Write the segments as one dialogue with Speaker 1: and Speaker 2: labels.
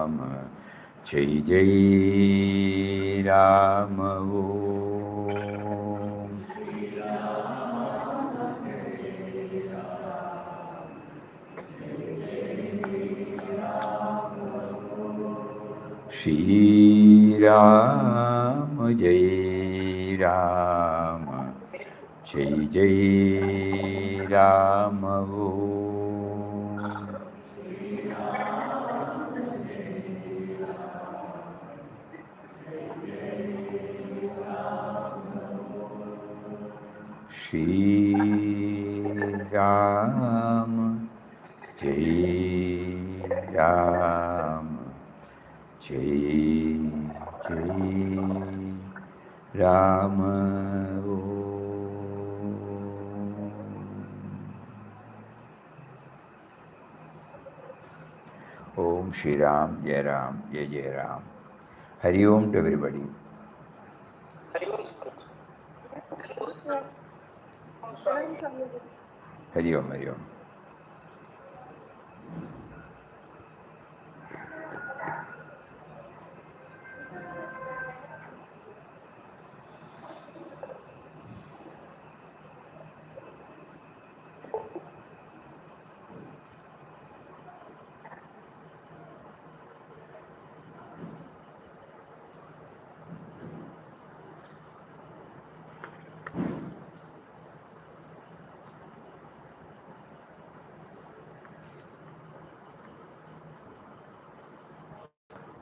Speaker 1: Ram, Jai Jai Ram Om. Shri Ram Jai Ram, Jai Jai Ram Om. Shri Ram Jai Ram, Jai Jai Ram Om. Shri Ram, Jai Ram, Jai Jai Ram. Hari Om to everybody. Hari Om, Hari Om.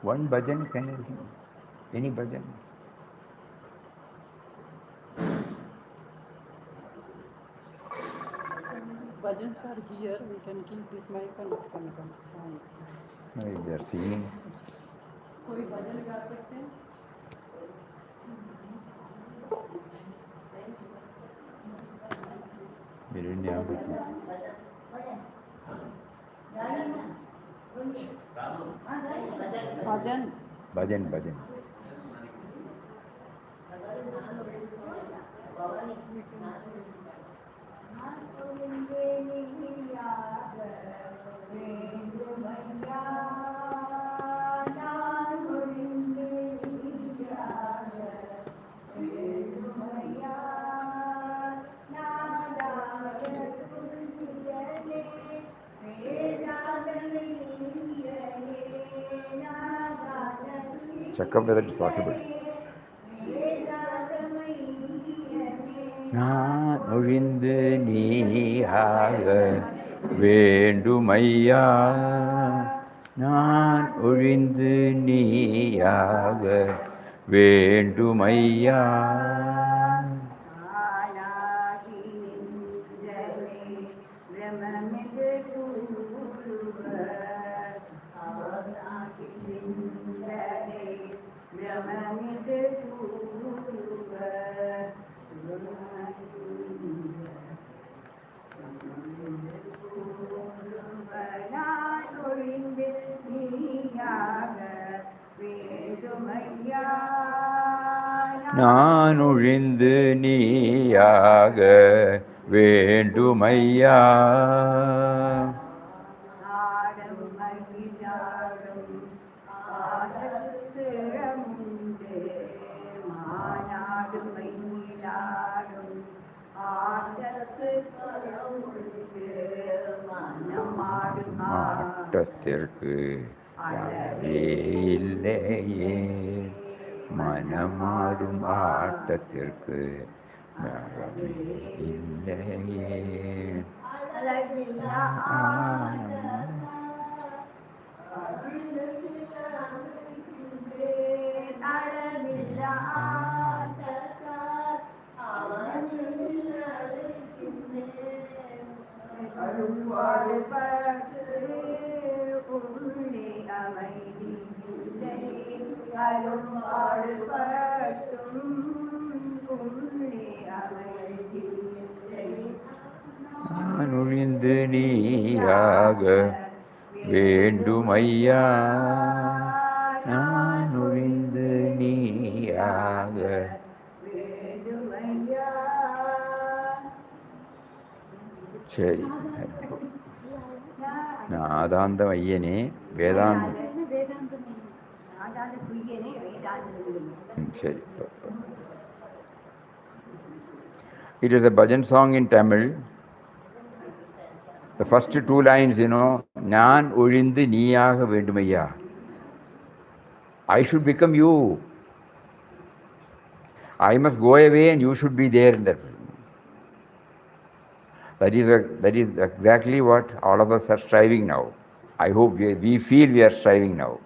Speaker 1: One bhajan, can you sing? Any bhajan?
Speaker 2: Bhajans are here, we can keep this mic and it can come sound.
Speaker 1: No, they are singing.
Speaker 2: कोई भजन गा सकते हैं?
Speaker 1: मेरे नहीं आ रही।
Speaker 2: भजन
Speaker 1: भजन भजन check up whether it's possible. நான் ஒழிந்து நீயாக வேண்டுமையா, நான் ஒழிந்து நீயாக வேண்டுமையா. நான் ஒழிந்து நீயாக வேண்டுமையா. ஆட்டத்திற்கு இல்லையே, மனமாடும் ஆட்டத்திற்கு இல்லையே. நான் ஒழிந்து நீயாக வேண்டுமையா, நான் ஒழிந்து நீயாக. சரி, நாதாந்த ஐயனே வேதாந்த Shari. It is a bhajan song in Tamil. The first two lines, Nan Urindu Niyaga Vendumaya. I should become you. I must go away and you should be there in that. That is exactly what all of us are striving now. I hope we feel we are striving now.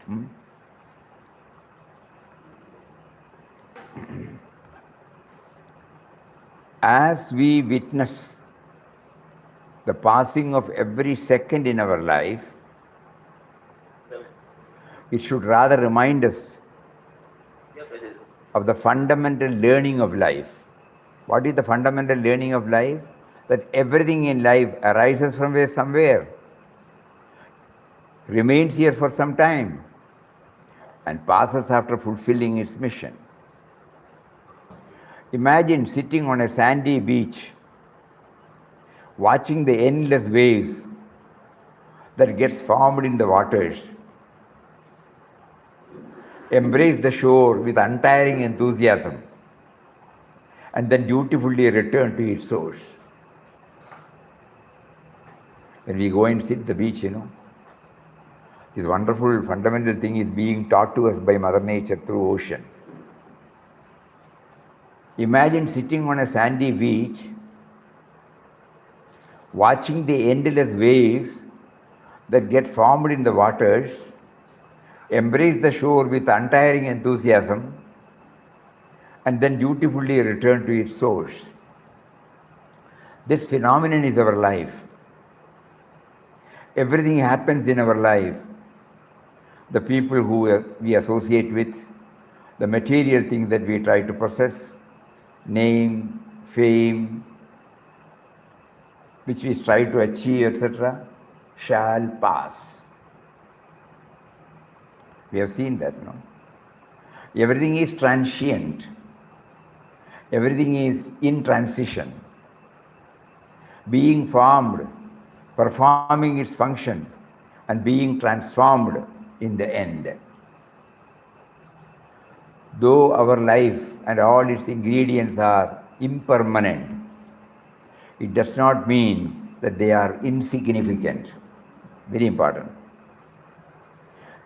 Speaker 1: As we witness the passing of every second in our life, it should rather remind us of the fundamental learning of life. What is the fundamental learning of life? That everything in life arises from somewhere, remains here for some time, and passes after fulfilling its mission. Imagine sitting on a sandy beach, watching the endless waves that gets formed in the waters, embrace the shore with untiring enthusiasm, and then dutifully return to its source. When we go and sit at the beach, this wonderful fundamental thing is being taught to us by Mother Nature through ocean. Imagine sitting on a sandy beach, watching the endless waves that get formed in the waters, embrace the shore with untiring enthusiasm, and then dutifully return to its source. This phenomenon is our life. Everything happens in our life. The people who we associate with, the material things that we try to possess, name, fame, which we strive to achieve, etc., shall pass. We have seen that, no? Everything is transient. Everything is in transition. Being formed, performing its function, and being transformed in the end. Though our life and all its ingredients are impermanent, it does not mean that they are insignificant. Very important.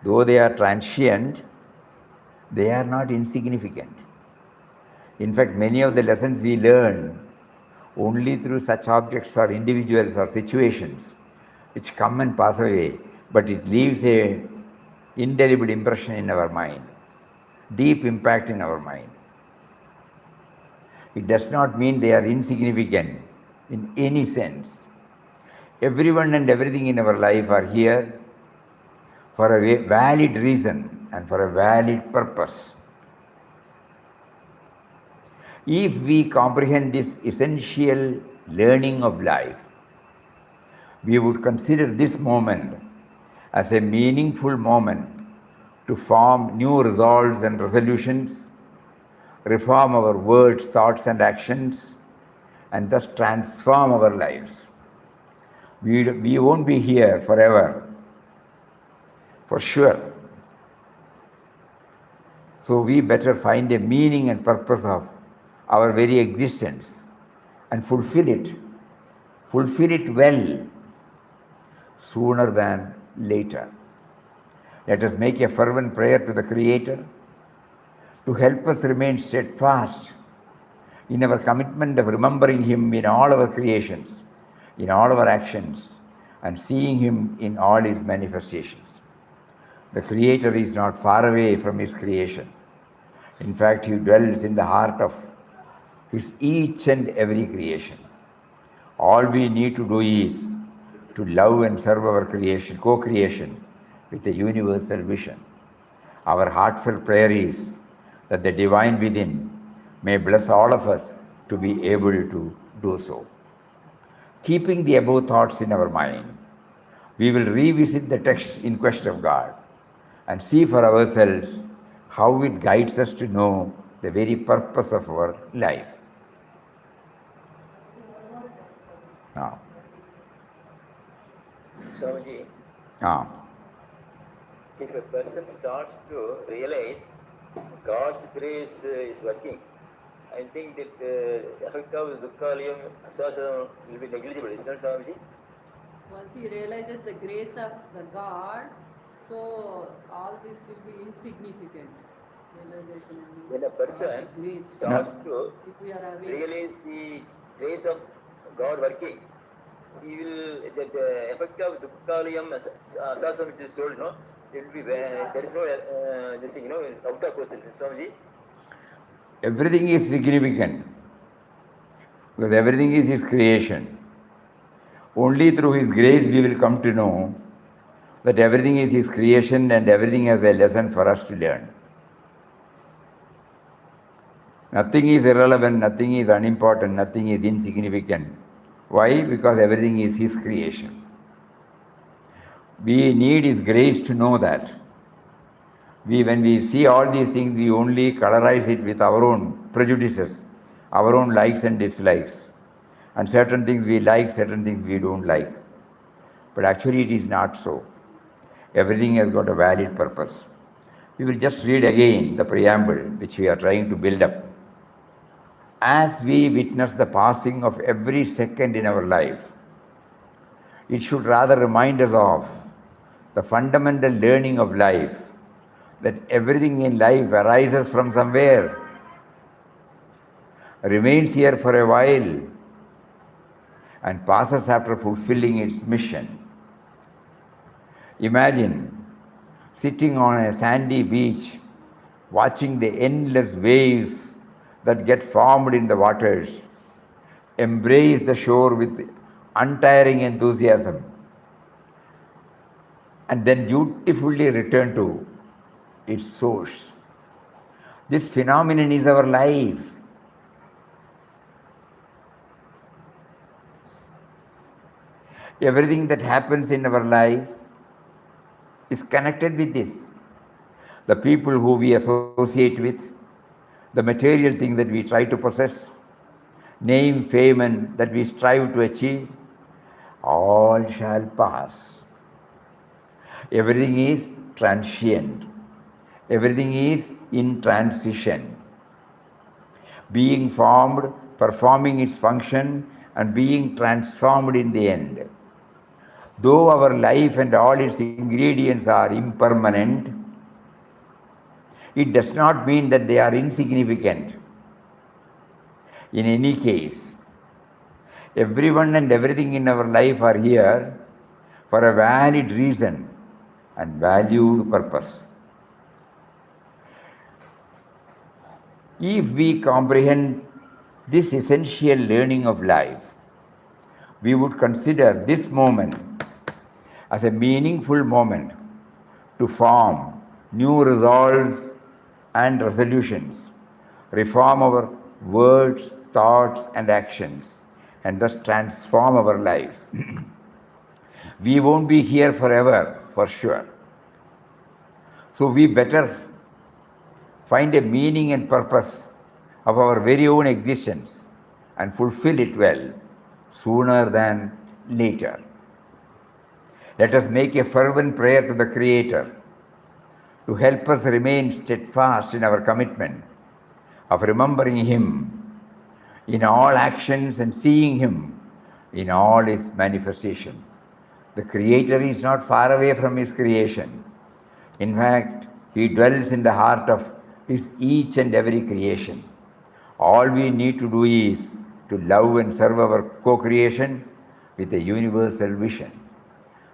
Speaker 1: Though they are transient, they are not insignificant. In fact, many of the lessons we learn only through such objects or individuals or situations which come and pass away, but it leaves an indelible impression in our mind, deep impact in our mind. It does not mean they are insignificant in any sense. Everyone and everything in our life are here for a valid reason and for a valid purpose. If we comprehend this essential learning of life, we would consider this moment as a meaningful moment to form new resolves and resolutions, reform our words, thoughts, and actions, and thus transform our lives. We won't be here forever, for sure. So we better find a meaning and purpose of our very existence and fulfill it well, sooner than later. Let us make a fervent prayer to the Creator to help us remain steadfast in our commitment of remembering Him in all our creations, in all our actions, and seeing Him in all His manifestations. The Creator is not far away from His creation. In fact, He dwells in the heart of His each and every creation. All we need to do is to love and serve our creation, co-creation, with a universal vision. Our heartfelt prayer is that the Divine within may bless all of us to be able to do so. Keeping the above thoughts in our mind, we will revisit the text in Quest of God and see for ourselves how it guides us to know the very purpose of our life. Now,
Speaker 3: if a person starts to realize God's grace is working, I think that the effect of Dukkaliyam Aswasam will be negligible, isn't it, Swamiji?
Speaker 2: Once he realizes the grace of the God, so all this will be insignificant. Realization and
Speaker 3: When a person
Speaker 2: God's grace.
Speaker 3: starts to
Speaker 2: If we are awake,
Speaker 3: realize the grace of God working, he will, the effect of Dukkaliyam Aswasam, it is told, no? It will be, there is no, this thing, out of question, Swamiji.
Speaker 1: Everything is significant because everything is His creation. Only through His grace we will come to know that everything is His creation and everything has a lesson for us to learn. Nothing is irrelevant, nothing is unimportant, nothing is insignificant. Why? Because everything is His creation. We need His grace to know that. When we see all these things, we only colorize it with our own prejudices, our own likes and dislikes. And certain things we like, certain things we don't like. But actually it is not so. Everything has got a valid purpose. We will just read again the preamble which we are trying to build up. As we witness the passing of every second in our life, it should rather remind us of the fundamental learning of life, that everything in life arises from somewhere, remains here for a while, and passes after fulfilling its mission. Imagine sitting on a sandy beach, watching the endless waves that get formed in the waters, embrace the shore with untiring enthusiasm, and then beautifully return to its source. This phenomenon is our life. Everything that happens in our life is connected with this. The people who we associate with, the material thing that we try to possess, name, fame, and that we strive to achieve, all shall pass. Everything is transient. Everything is in transition. Being formed, performing its function, and being transformed in the end. Though our life and all its ingredients are impermanent, it does not mean that they are insignificant. In any case, everyone and everything in our life are here for a valid reason and valued purpose. If we comprehend this essential learning of life, we would consider this moment as a meaningful moment to form new resolves and resolutions, reform our words, thoughts, and actions, and thus transform our lives. We won't be here forever, for sure. So we better find a meaning and purpose of our very own existence and fulfill it well, sooner than later. Let us make a fervent prayer to the Creator to help us remain steadfast in our commitment of remembering Him in all actions and seeing Him in all His manifestation. The Creator is not far away from His creation. In fact, He dwells in the heart of His each and every creation. All we need to do is to love and serve our co-creation with a universal vision.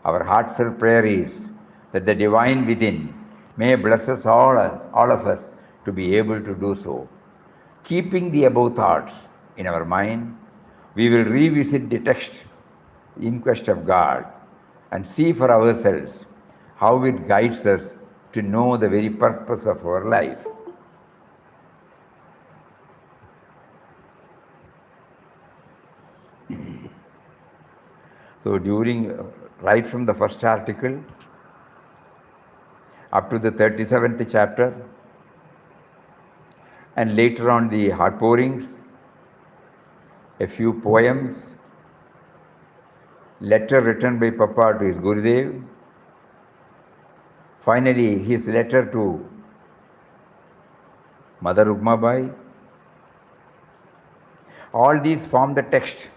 Speaker 1: Our heartfelt prayer is that the Divine within may bless us all of us to be able to do so. Keeping the above thoughts in our mind, we will revisit the text, In Quest of God, and see for ourselves how it guides us to know the very purpose of our life. So right from the first article up to the 37th chapter, and later on the heart pourings, a few poems, letter written by Papa to his Gurudev, Finally, his letter to Mother Rukmabai, all these form the text.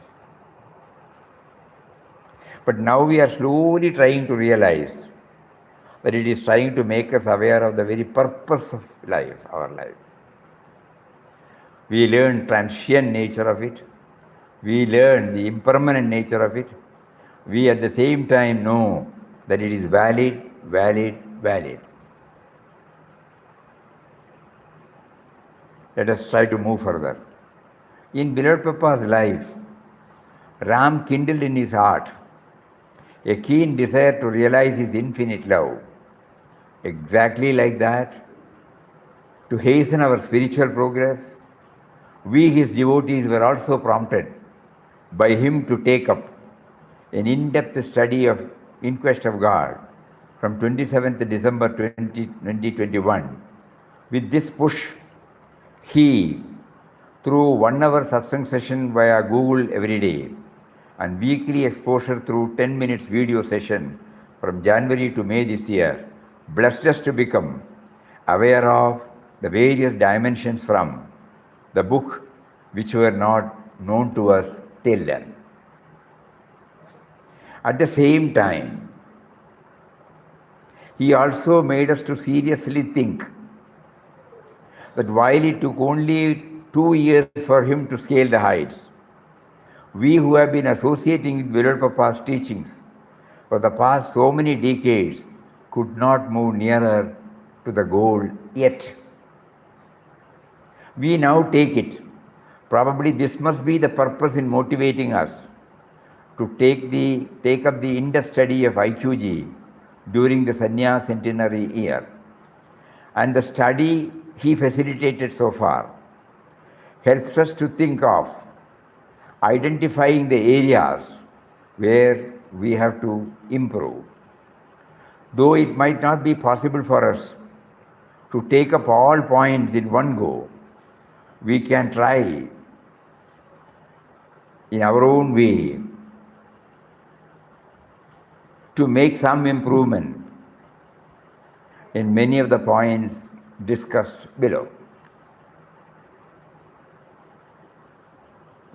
Speaker 1: But now we are slowly trying to realize that it is trying to make us aware of the very purpose of life, our life. We learn transient nature of it. We learn the impermanent nature of it. We at the same time know that it is valid, valid, valid. Let us try to move further. In Beloved Papa's life, Ram kindled in his heart a keen desire to realize his infinite love. Exactly like that, to hasten our spiritual progress, we, his devotees, were also prompted by him to take up an in-depth study of In Quest of God from 27th December 2021. With this push, he, through 1 hour satsang session via Google every day and weekly exposure through 10 minutes video session from January to May this year, blessed us to become aware of the various dimensions from the book which were not known to us till then. At the same time, he also made us to seriously think that while it took only 2 years for him to scale the heights, we who have been associating with Beloved Papa's teachings for the past so many decades could not move nearer to the goal yet. We now take it. Probably this must be the purpose in motivating us to take up the in-depth study of IQG during the Sannyas centenary year. And the study he facilitated so far helps us to think of identifying the areas where we have to improve. Though it might not be possible for us to take up all points in one go, we can try in our own way to make some improvement in many of the points discussed below.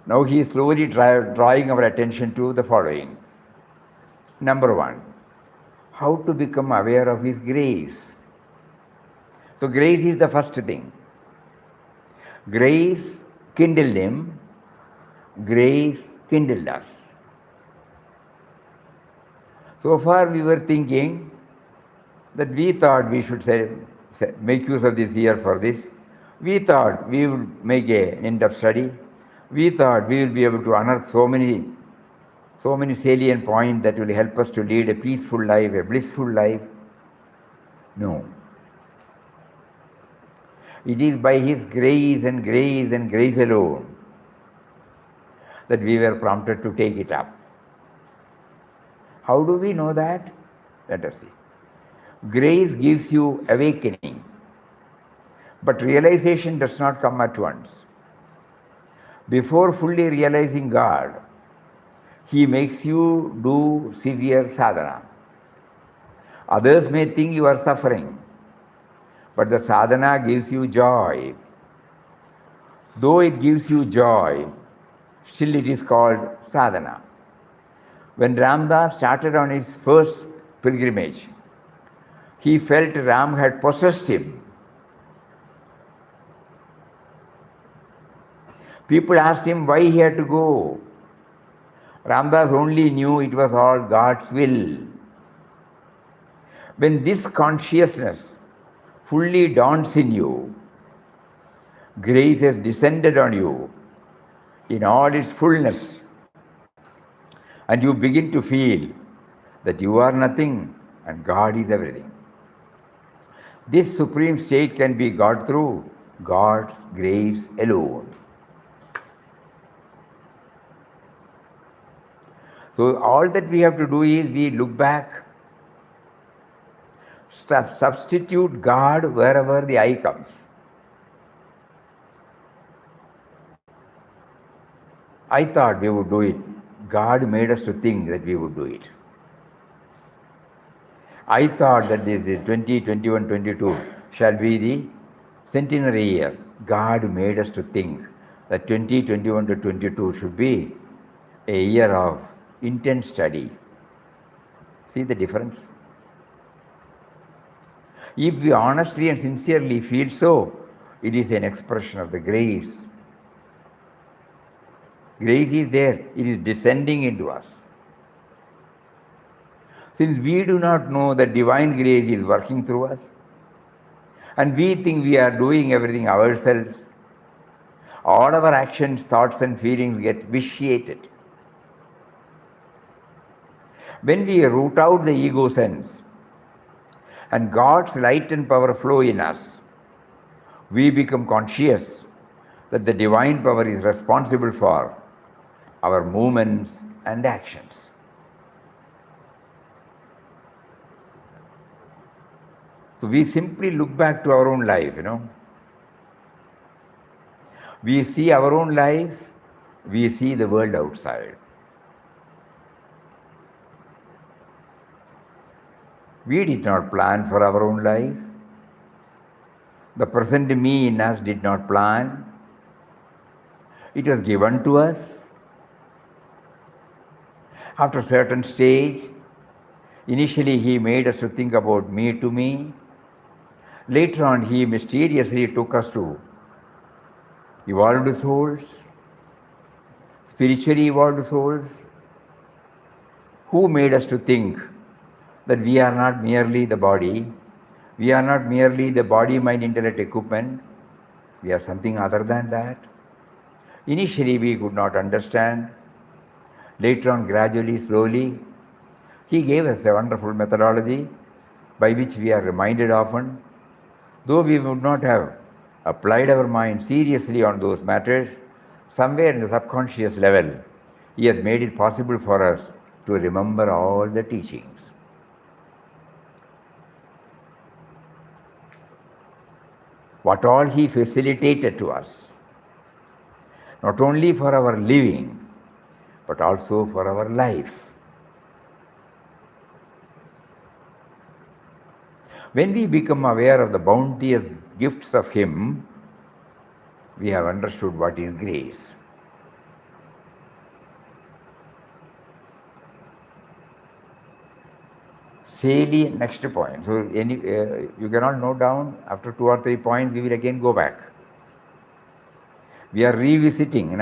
Speaker 1: Now he is slowly drawing our attention to the following. Number 1, how to become aware of his grace. So grace is the first thing. Grace kindled him, grace kindled us. So far we were thinking that we thought we should make use of this year for this. We thought we would make an in-depth study. We thought we will be able to unearth so many salient points that will help us to lead a peaceful life, a blissful life. No. It is by his grace and grace and grace alone that we were prompted to take it up. How do we know that? Let us see. Grace gives you awakening, but realization does not come at once. Before fully realizing God, he makes you do severe sadhana. Others may think you are suffering, but the sadhana gives you joy. Though it gives you joy, still it is called sadhana. When Ramdas started on his first pilgrimage, he felt Ram had possessed him. People asked him why he had to go. Ramdas only knew it was all God's will. When this consciousness fully dawns in you, grace has descended on you in all its fullness, and you begin to feel that you are nothing and God is everything. This supreme state can be got through God's grace alone. So all that we have to do is we look back, substitute God wherever the I comes. I thought we would do it. God made us to think that we would do it. I thought that this is 2021, 22 shall be the centenary year. God made us to think that 2021 to 22 should be a year of intense study. See the difference? If we honestly and sincerely feel so, it is an expression of the grace. Grace is there, it is descending into us. Since we do not know that divine grace is working through us, and we think we are doing everything ourselves, all our actions, thoughts, and feelings get vitiated. When we root out the ego sense and God's light and power flow in us, we become conscious that the divine power is responsible for our movements and actions. So we simply look back to our own life, We see our own life, we see the world outside. We did not plan for our own life. The present me in us did not plan. It was given to us. After a certain stage, initially he made us to think about me to me. Later on, he mysteriously took us to evolved souls, spiritually evolved souls, who made us to think that we are not merely the body, we are not merely the body, mind, intellect equipment, we are something other than that. Initially, we could not understand. Later on, gradually, slowly, he gave us a wonderful methodology by which we are reminded often. Though we would not have applied our mind seriously on those matters, somewhere in the subconscious level, he has made it possible for us to remember all the teachings. What all he facilitated to us, not only for our living, but also for our life. When we become aware of the bounteous gifts of him, we have understood what is grace. Salient next point. So you can all note down, after 2 or 3 points, we will again go back. We are revisiting,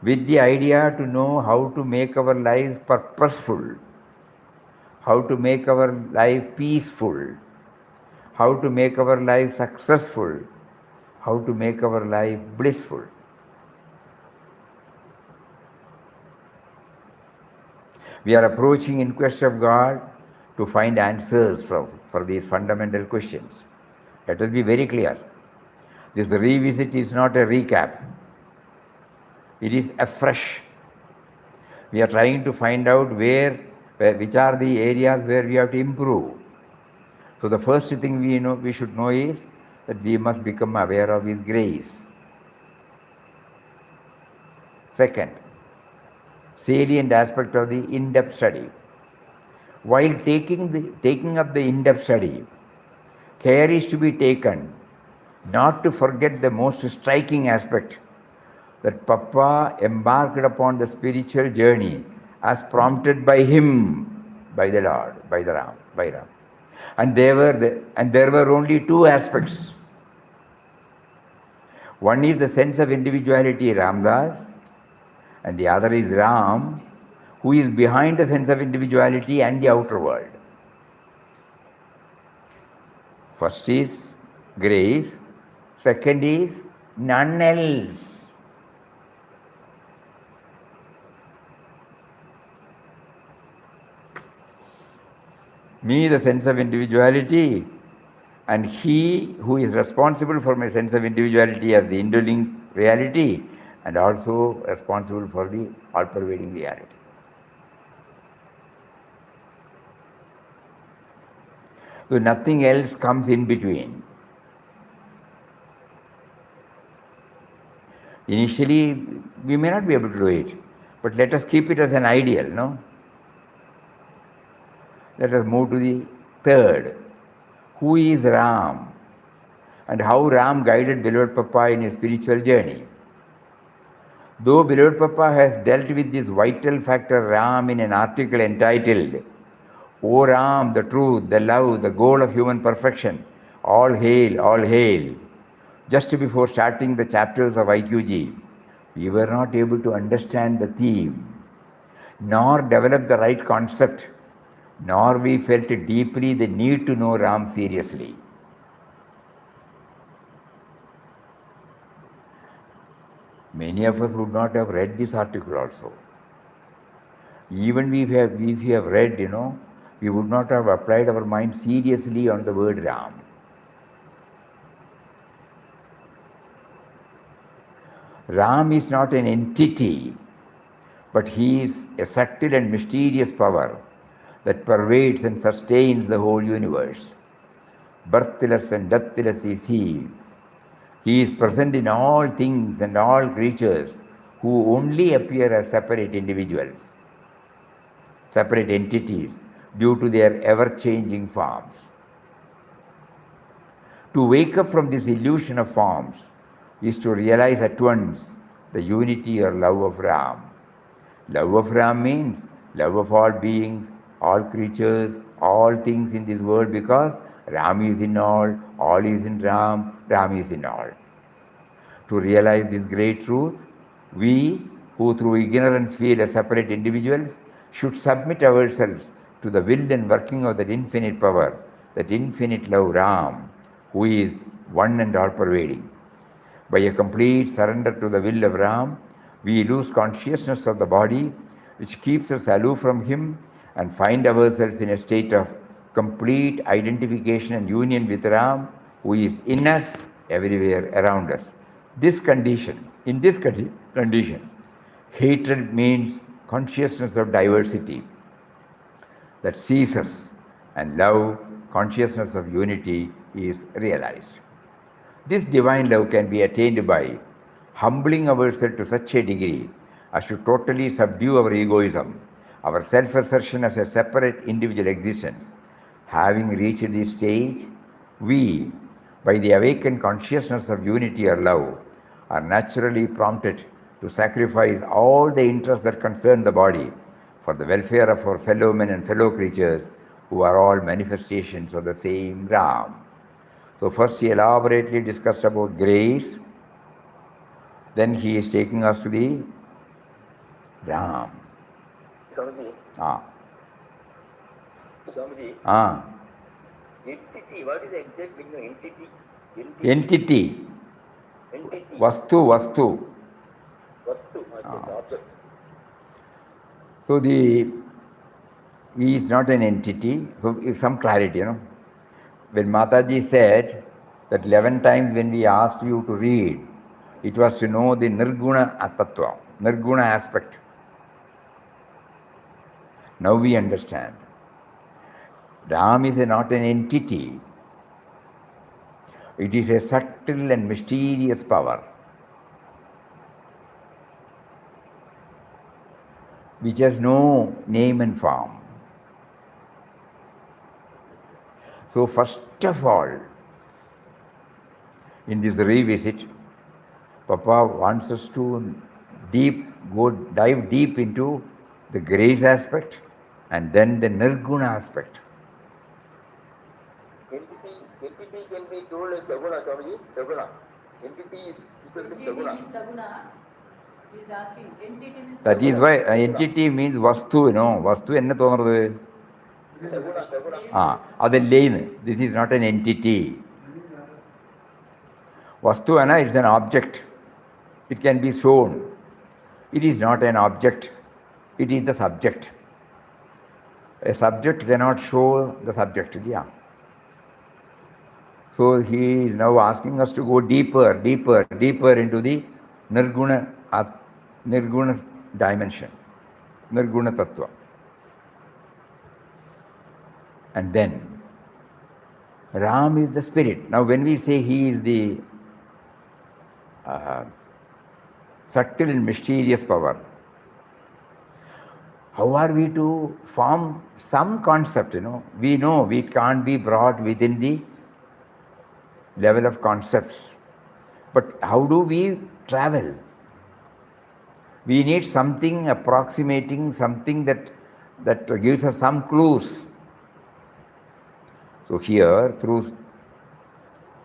Speaker 1: with the idea to know how to make our life purposeful, how to make our life peaceful, how to make our life successful, how to make our life blissful. We are approaching in quest of God to find answers for these fundamental questions. Let us be very clear. This revisit is not a recap. It is afresh. We are trying to find out which are the areas where we have to improve. So the first thing we should know is that we must become aware of his grace. Second, salient aspect of the in-depth study. While taking up the in-depth study, care is to be taken not to forget the most striking aspect, that Papa embarked upon the spiritual journey as prompted by him, by the Lord, by Ram. And there were only 2 aspects. One is the sense of individuality, Ramdas, and the other is Ram, who is behind the sense of individuality and the outer world. First is grace, second is none else. Me, the sense of individuality, and he who is responsible for my sense of individuality as the indwelling reality, and also responsible for the all-pervading reality. So nothing else comes in between. Initially, we may not be able to do it, but let us keep it as an ideal, Let us move to the third. Who is Ram? And how Ram guided beloved Papa in his spiritual journey. Though beloved Papa has dealt with this vital factor Ram in an article entitled, O Ram, the truth, the love, the goal of human perfection, all hail, all hail. Just before starting the chapters of IQG, we were not able to understand the theme, nor develop the right concept, nor we felt deeply the need to know Ram seriously. Many of us would not have read this article also. Even if we have read, we would not have applied our mind seriously on the word Ram. Ram is not an entity, but he is a subtle and mysterious power that pervades and sustains the whole universe. Birthless and deathless is he. He is present in all things and all creatures who only appear as separate individuals, separate entities, due to their ever-changing forms. To wake up from this illusion of forms is to realize at once the unity or love of Ram. Love of Ram means love of all beings, all creatures, all things in this world, because Ram is in all is in Ram, Ram is in all. To realize this great truth, we who through ignorance feel as separate individuals should submit ourselves to the will and working of that infinite power, that infinite love Ram, who is one and all pervading. By a complete surrender to the will of Ram, we lose consciousness of the body, which keeps us aloof from him, and find ourselves in a state of complete identification and union with Ram, who is in us, everywhere around us. In this condition, hatred means consciousness of diversity that ceases, and love, consciousness of unity, is realized. This divine love can be attained by humbling ourselves to such a degree as to totally subdue our egoism, our self-assertion as a separate individual existence. Having reached this stage, we, by the awakened consciousness of unity or love, are naturally prompted to sacrifice all the interests that concern the body for the welfare of our fellow men and fellow creatures, who are all manifestations of the same Ram. So first he elaborately discussed about grace, then he is taking us to the Ram.
Speaker 3: Swamiji,
Speaker 1: Ah.
Speaker 3: Swamiji,
Speaker 1: Ah.
Speaker 3: entity, what is the exact meaning of entity?
Speaker 1: Entity. Vastu.
Speaker 3: Vastu, object.
Speaker 1: So he is not an entity. So some clarity, When Mataji said that 11 times when we asked you to read, it was to know the Nirguna Tattva, Nirguna aspect. Now we understand. Ram is not an entity. It is a subtle and mysterious power which has no name and form. So first of all, in this revisit, Papa wants us to dive deep into the grace aspect and then the Nirguna aspect.
Speaker 3: Entity can be told as Saguna, Swamiji. Saguna. Entity is equal to
Speaker 2: Entity
Speaker 3: Saguna.
Speaker 2: means Saguna. He is asking, entity means
Speaker 1: That
Speaker 2: Saguna.
Speaker 1: is why entity means Vastu, Vastu enna thonaradu?
Speaker 3: Saguna.
Speaker 1: Adelle. This is not an entity. Vastu anna is an object. It can be shown. It is not an object. It is the subject. A subject cannot show the subject. Yeah. So he is now asking us to go deeper into the Nirguna dimension, Nirguna Tattva. And then, Ram is the spirit. Now when we say he is the subtle and mysterious power, How are we to form some concept? We know we can't be brought within the level of concepts. But how do we travel? We need something approximating, something that gives us some clues. So here,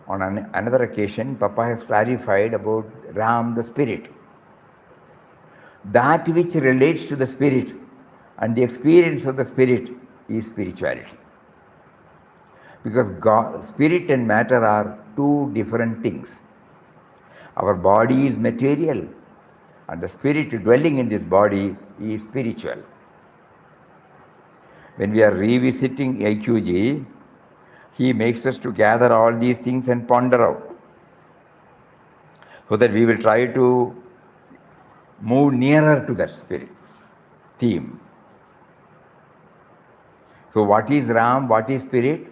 Speaker 1: on another occasion, Papa has clarified about Ram, the spirit. That which relates to the spirit and the experience of the spirit is spirituality. Because spirit and matter are two different things. Our body is material, and the spirit dwelling in this body is spiritual. When we are revisiting IQG, he makes us to gather all these things and ponder out, so that we will try to move nearer to that spirit theme. So what is Ram? What is spirit?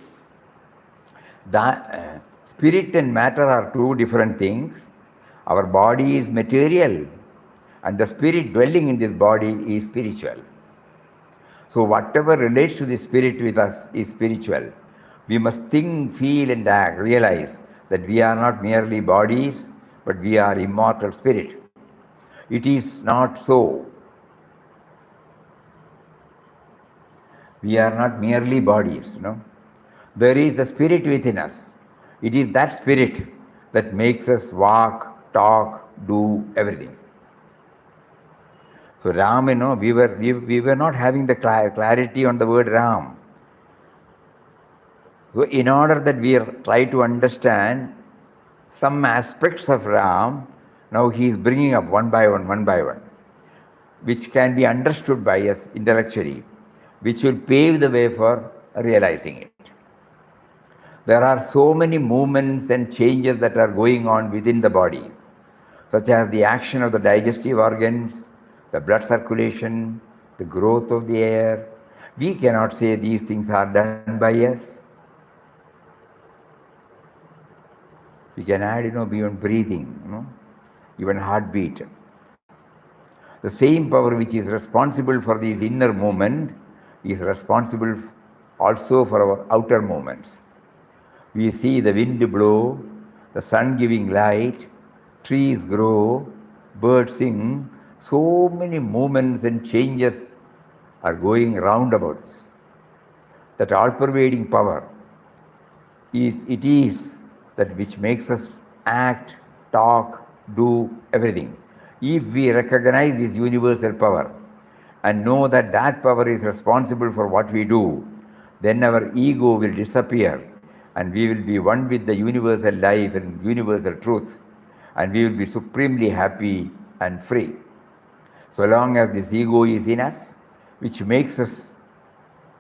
Speaker 1: Spirit and matter are two different things. Our body is material, and the spirit dwelling in this body is spiritual. So whatever relates to the spirit with us is spiritual. We must think, feel and act, realize that we are not merely bodies, but we are immortal spirit. It is not so. We are not merely bodies, There is the spirit within us. It is that spirit that makes us walk, talk, do everything. So Ram, we were not having the clarity on the word Ram. So in order that we try to understand some aspects of Ram, now he is bringing up one by one, which can be understood by us intellectually, which will pave the way for realizing it. There are so many movements and changes that are going on within the body, such as the action of the digestive organs, the blood circulation, the growth of the air. We cannot say these things are done by us. We can add, beyond breathing, even heartbeat. The same power which is responsible for these inner movement is responsible also for our outer movements. We see the wind blow, the sun giving light, trees grow, birds sing. So many movements and changes are going roundabouts. That all-pervading power, it is that which makes us act, talk, do everything. If we recognize this universal power and know that that power is responsible for what we do, then our ego will disappear and we will be one with the universal life and universal truth, and we will be supremely happy and free. So long as this ego is in us, which makes us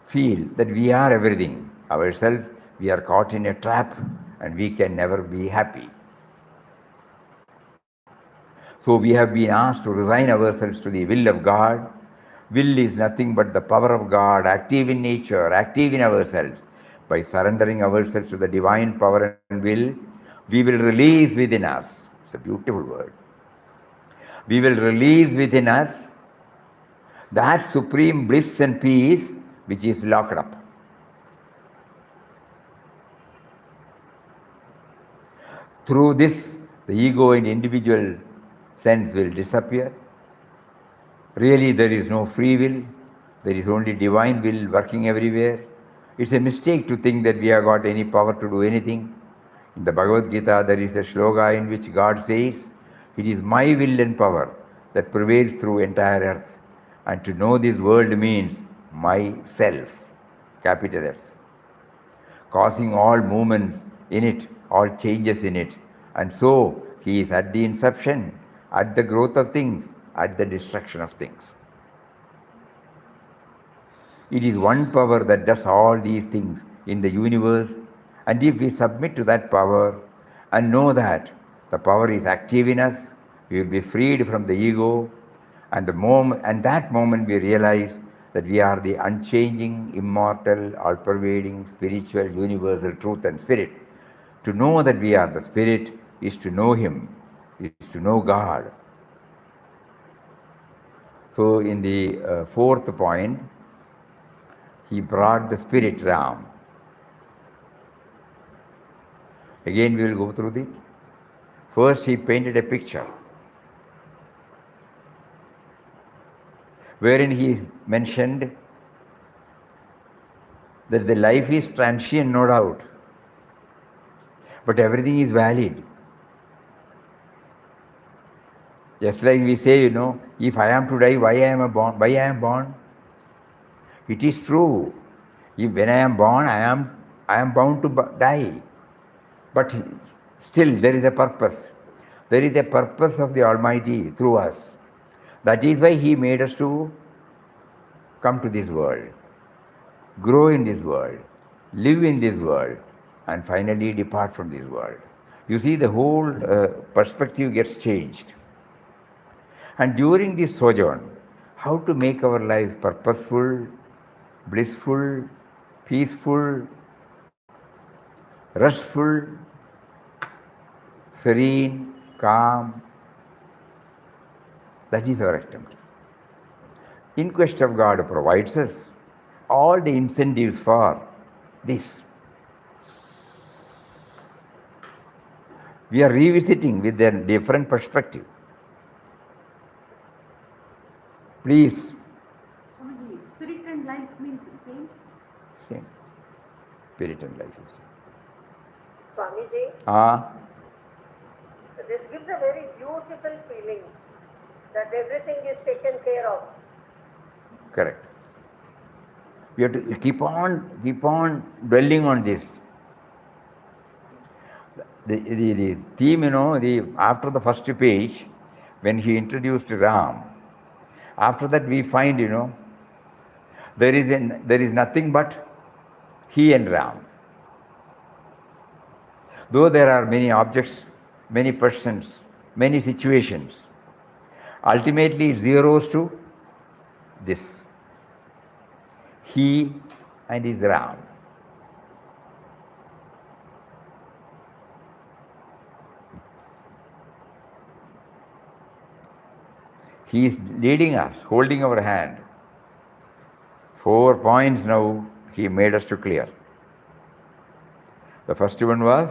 Speaker 1: feel that we are everything ourselves, we are caught in a trap and we can never be happy. So we have been asked to resign ourselves to the will of God. Will is nothing but the power of God, active in nature, active in ourselves. By surrendering ourselves to the divine power and will, we will release within us. It's a beautiful word. We will release within us that supreme bliss and peace which is locked up. Through this, the ego in individual sense will disappear. Really, there is no free will. There is only divine will working everywhere. It's a mistake to think that we have got any power to do anything. In the Bhagavad Gita, there is a shloka in which God says, "It is my will and power that prevails through entire earth. And to know this world means myself," capital S, causing all movements in it, all changes in it. And so, he is at the inception, at the growth of things, at the destruction of things. It is one power that does all these things in the universe, and if we submit to that power and know that the power is active in us, we will be freed from the ego, and that moment we realize that we are the unchanging, immortal, all-pervading, spiritual, universal truth and spirit. To know that we are the spirit is to know Him, is to know God. So in the fourth point, he brought the spirit Ram. Again we will go through it. First he painted a picture wherein he mentioned that the life is transient, no doubt, but everything is valid. Just like we say, if I am to die, why I am born? Why I am born? It is true. If when I am born, I am bound to die. But still, there is a purpose. There is a purpose of the Almighty through us. That is why He made us to come to this world, grow in this world, live in this world, and finally depart from this world. You see, the whole perspective gets changed. And during this sojourn, how to make our life purposeful, blissful, peaceful, restful, serene, calm. That is our attempt. In Quest of God provides us all the incentives for this. We are revisiting with a different perspective. Please.
Speaker 4: Swamiji, spirit and life means same?
Speaker 1: Same. Spirit and life is same.
Speaker 5: Swamiji, this gives a very beautiful feeling that everything is taken care of.
Speaker 1: Correct. We have to keep on dwelling on this. The theme, after the first page, when he introduced Ram, after that we find, there is nothing but he and Ram. Though there are many objects, many persons, many situations, ultimately it zeroes to this. He and his Ram. He is leading us, holding our hand. 4 points now he made us to clear. The first one was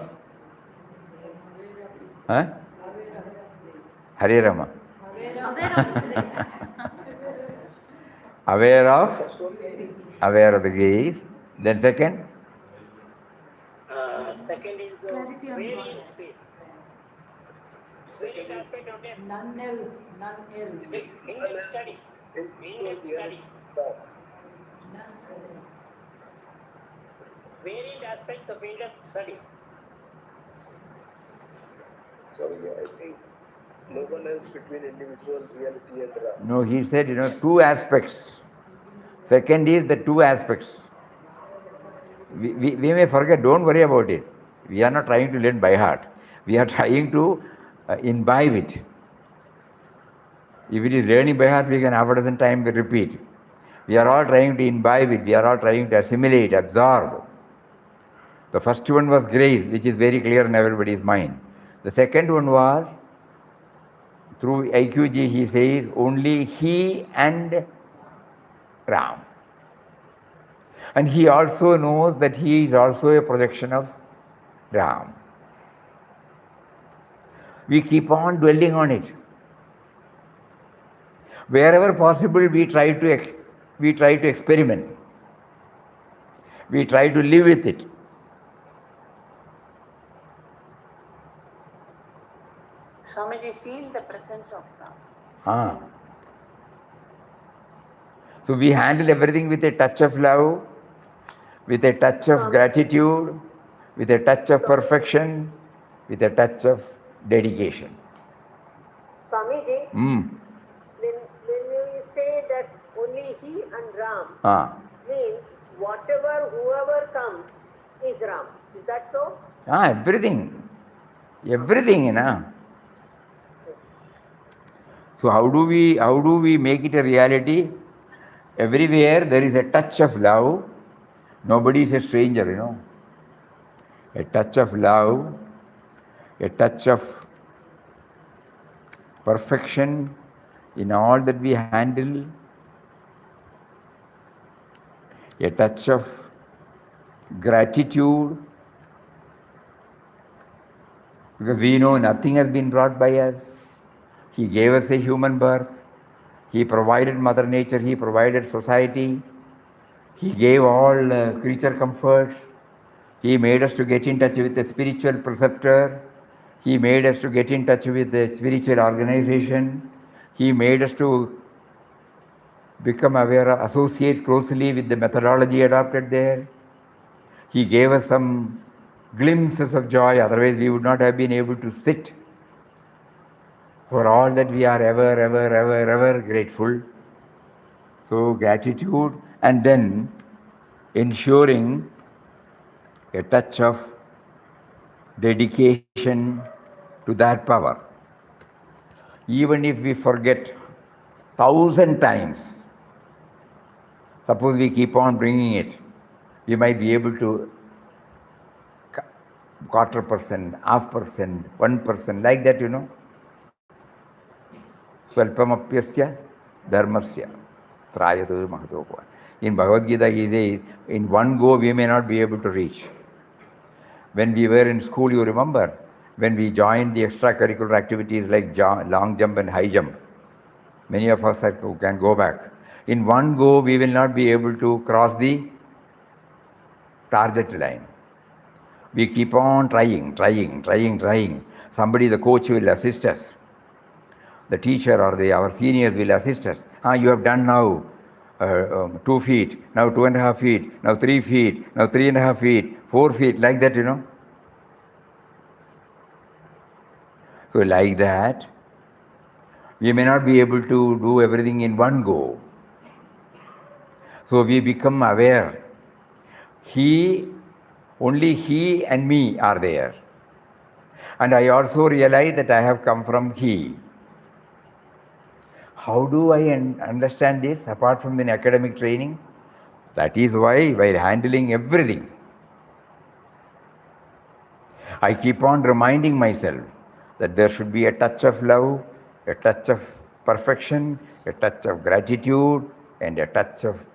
Speaker 1: Hare Rama. Aware of the gaze. Then second?
Speaker 5: Second is very in space. Second aspect of it.
Speaker 2: None else.
Speaker 5: Meaning of study. Varied aspects of field of study.
Speaker 6: Sorry, I think no one else between individual reality and Ram.
Speaker 1: No, he said, two aspects. Second is the two aspects. We may forget, don't worry about it. We are not trying to learn by heart. We are trying to imbibe it. If it is learning by heart, we can half a dozen times repeat. We are all trying to imbibe it. We are all trying to assimilate, absorb. The first one was grace, which is very clear in everybody's mind. The second one was, through IQG, he says, only he and Ram. And he also knows that he is also a projection of Ram. We keep on dwelling on it. Wherever possible, we try to experiment. We try to live with it.
Speaker 5: Swamiji, feel the presence of Ram.
Speaker 1: So we handle everything with a touch of love, with a touch of gratitude, with a touch of perfection, with a touch of dedication.
Speaker 5: Swamiji, when you say that only he and Ram, means whoever comes is Ram. Is that so?
Speaker 1: Everything, So how do we make it a reality? Everywhere there is a touch of love. Nobody is a stranger, A touch of love, a touch of perfection, In all that we handle, a touch of gratitude, because we know nothing has been brought by us. He gave us a human birth. He provided Mother Nature. He provided society. He gave all creature comforts. He made us to get in touch with the spiritual preceptor. He made us to get in touch with the spiritual organization. He made us to become aware, associate closely with the methodology adopted there. He gave us some glimpses of joy, otherwise we would not have been able to sit. For all that we are ever grateful. So gratitude, and then ensuring a touch of dedication to that power. Even if we forget 1,000 times, suppose we keep on bringing it, we might be able to 0.25%, 0.5%, 1%, like that, Swalpamapyasya dharmasya trayatu mahatopa. In Bhagavad Gita, he says, in one go we may not be able to reach. When we were in school, you remember, when we joined the extracurricular activities like long jump and high jump, many of us can go back. In one go, we will not be able to cross the target line. We keep on trying. Somebody, the coach, will assist us. The teacher or our seniors will assist us. You have done now 2 feet, now 2.5 feet, now 3 feet, now 3.5 feet, 4 feet, like that, So like that, we may not be able to do everything in one go. So we become aware. Only he and me are there. And I also realize that I have come from he. How do I understand this apart from the academic training? That is why, while handling everything, I keep on reminding myself that there should be a touch of love, a touch of perfection, a touch of gratitude, and a touch of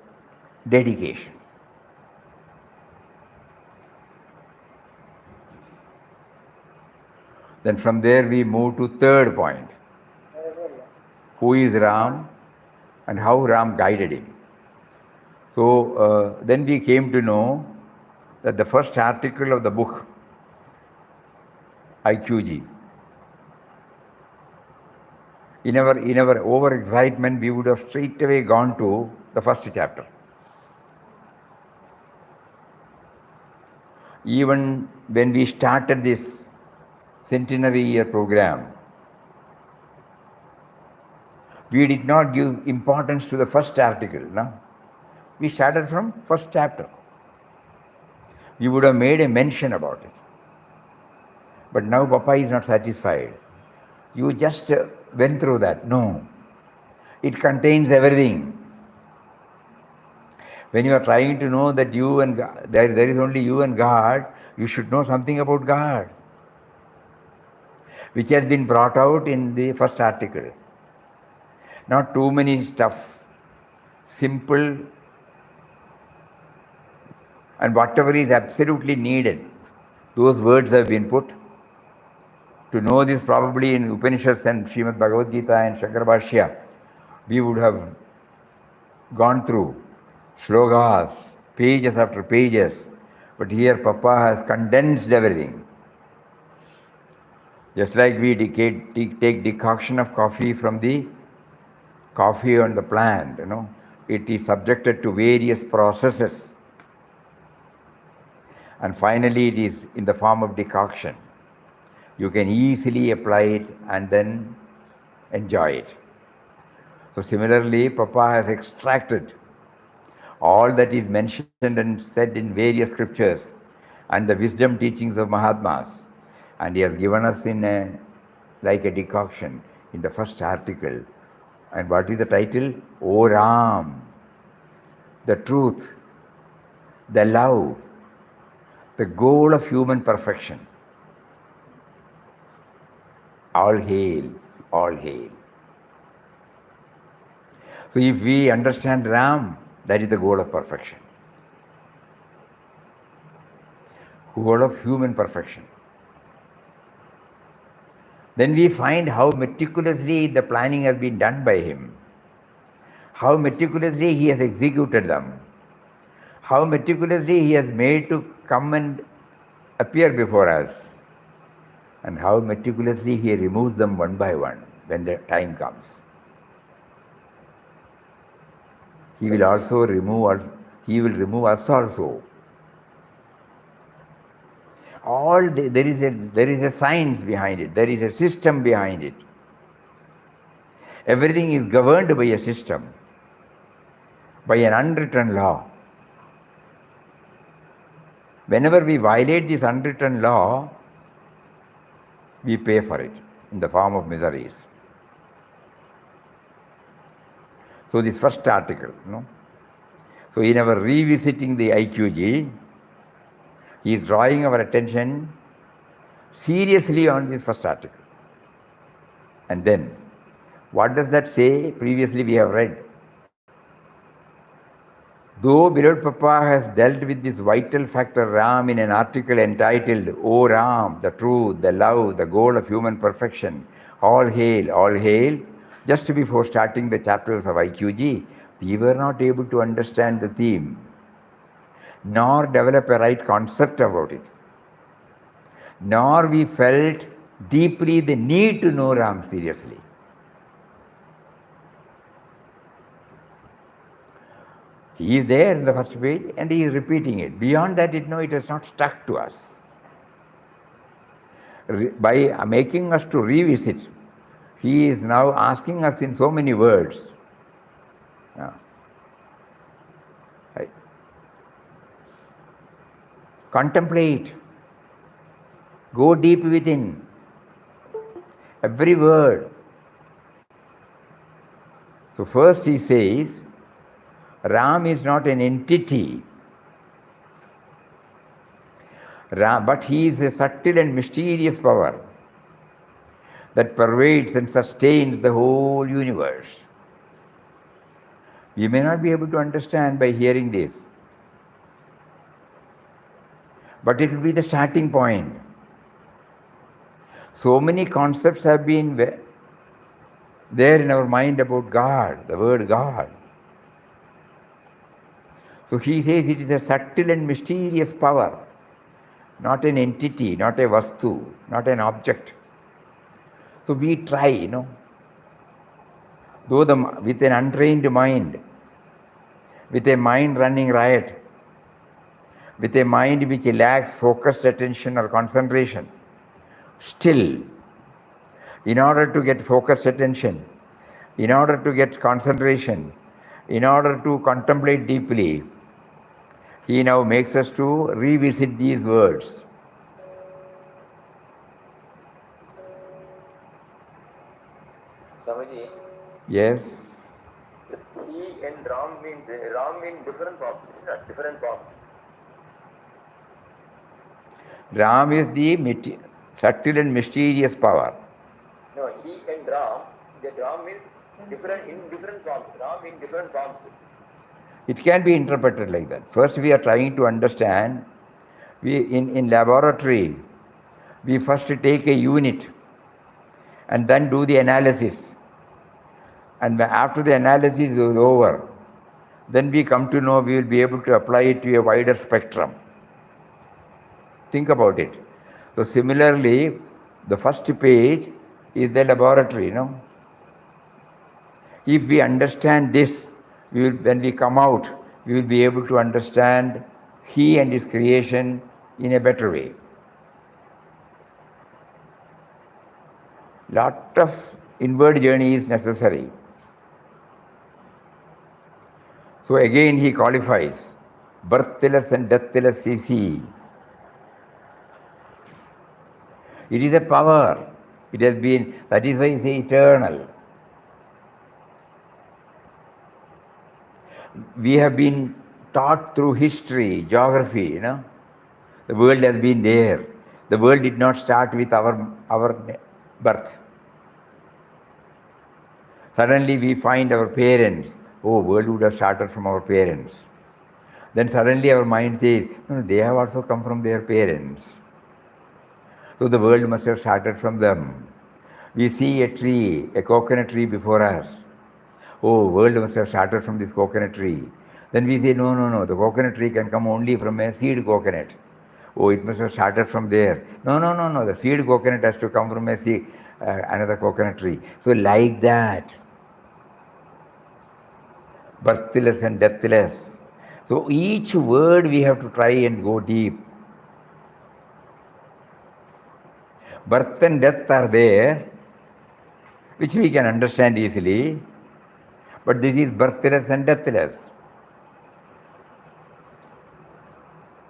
Speaker 1: dedication. Then from there we move to third point. Who is Ram and how Ram guided him. So then we came to know that the first article of the book, IQG, in our overexcitement, we would have straight away gone to the first chapter. Even when we started this centenary year program, we did not give importance to the first article. No? We started from first chapter. We would have made a mention about it. But now Papa is not satisfied. You just went through that. No. It contains everything. When you are trying to know that you and God, there is only you and God, you should know something about God, which has been brought out in the first article. Not too many stuff, simple, and whatever is absolutely needed, those words have been put. To know this, probably in Upanishads and Srimad Bhagavad Gita and Shankara Bhashya, we would have gone through shlokas, pages after pages. But here Papa has condensed everything. Just like we take decoction of coffee from the coffee on the plant, it is subjected to various processes. And finally it is in the form of decoction. You can easily apply it and then enjoy it. So similarly, Papa has extracted all that is mentioned and said in various scriptures and the wisdom teachings of Mahatmas, and he has given us like a decoction in the first article. And what is the title? O Ram, the truth, the love, the goal of human perfection. All hail, all hail. So if we understand Ram, that is the goal of perfection. Goal of human perfection. Then we find how meticulously the planning has been done by him, how meticulously he has executed them, how meticulously he has made to come and appear before us, and how meticulously he removes them one by one when the time comes. He will also remove us, he will remove us also. There is a science behind it, there is a system behind it. Everything is governed by a system, by an unwritten law. Whenever we violate this unwritten law, we pay for it in the form of miseries. So this first article, So in our revisiting the IQG, he is drawing our attention seriously on this first article. And then, what does that say? Previously we have read. Though beloved Papa has dealt with this vital factor Ram in an article entitled, O Ram, the truth, the love, the goal of human perfection, all hail, just before starting the chapters of IQG, we were not able to understand the theme, nor develop a right concept about it, nor we felt deeply the need to know Ram seriously. He is there in the first page and he is repeating it. Beyond that, it has not stuck to us. By making us to revisit, he is now asking us in so many words. Contemplate. Go deep within. Every word. So first he says, Ram is not an entity, but he is a subtle and mysterious power that pervades and sustains the whole universe. We may not be able to understand by hearing this, but it will be the starting point. So many concepts have been there in our mind about God, the word God. So he says it is a subtle and mysterious power, not an entity, not a vastu, not an object. So we try, though with an untrained mind, with a mind running riot, with a mind which lacks focused attention or concentration, still, in order to get focused attention, in order to get concentration, in order to contemplate deeply, he now makes us to revisit these words.
Speaker 3: Swamiji,
Speaker 1: Yes?
Speaker 3: he and Ram means different forms, isn't it? Different forms.
Speaker 1: Ram is the subtle and mysterious power.
Speaker 3: No, he and Ram, that Ram means different forms. Ram in different forms.
Speaker 1: It can be interpreted like that. First we are trying to understand, in laboratory, we first take a unit and then do the analysis. And after the analysis is over, then we come to know we will be able to apply it to a wider spectrum. Think about it. So similarly, the first page is the laboratory, If we understand this, when we come out, we will be able to understand he and his creation in a better way. Lot of inward journey is necessary. So again he qualifies, birthless and deathless is he. It is a power. It has been, that is why he is eternal. We have been taught through history, geography, The world has been there. The world did not start with our birth. Suddenly we find our parents, oh, world would have started from our parents. Then suddenly our mind says, no, they have also come from their parents. So the world must have started from them. We see a tree, a coconut tree before us. Oh, world must have started from this coconut tree. Then we say, no, no, no, the coconut tree can come only from a seed coconut. Oh, it must have started from there. No, no, no, no, the seed coconut has to come from a another coconut tree. So like that, birthless and deathless. So each word we have to try and go deep. Birth and death are there, which we can understand easily, but this is birthless and deathless.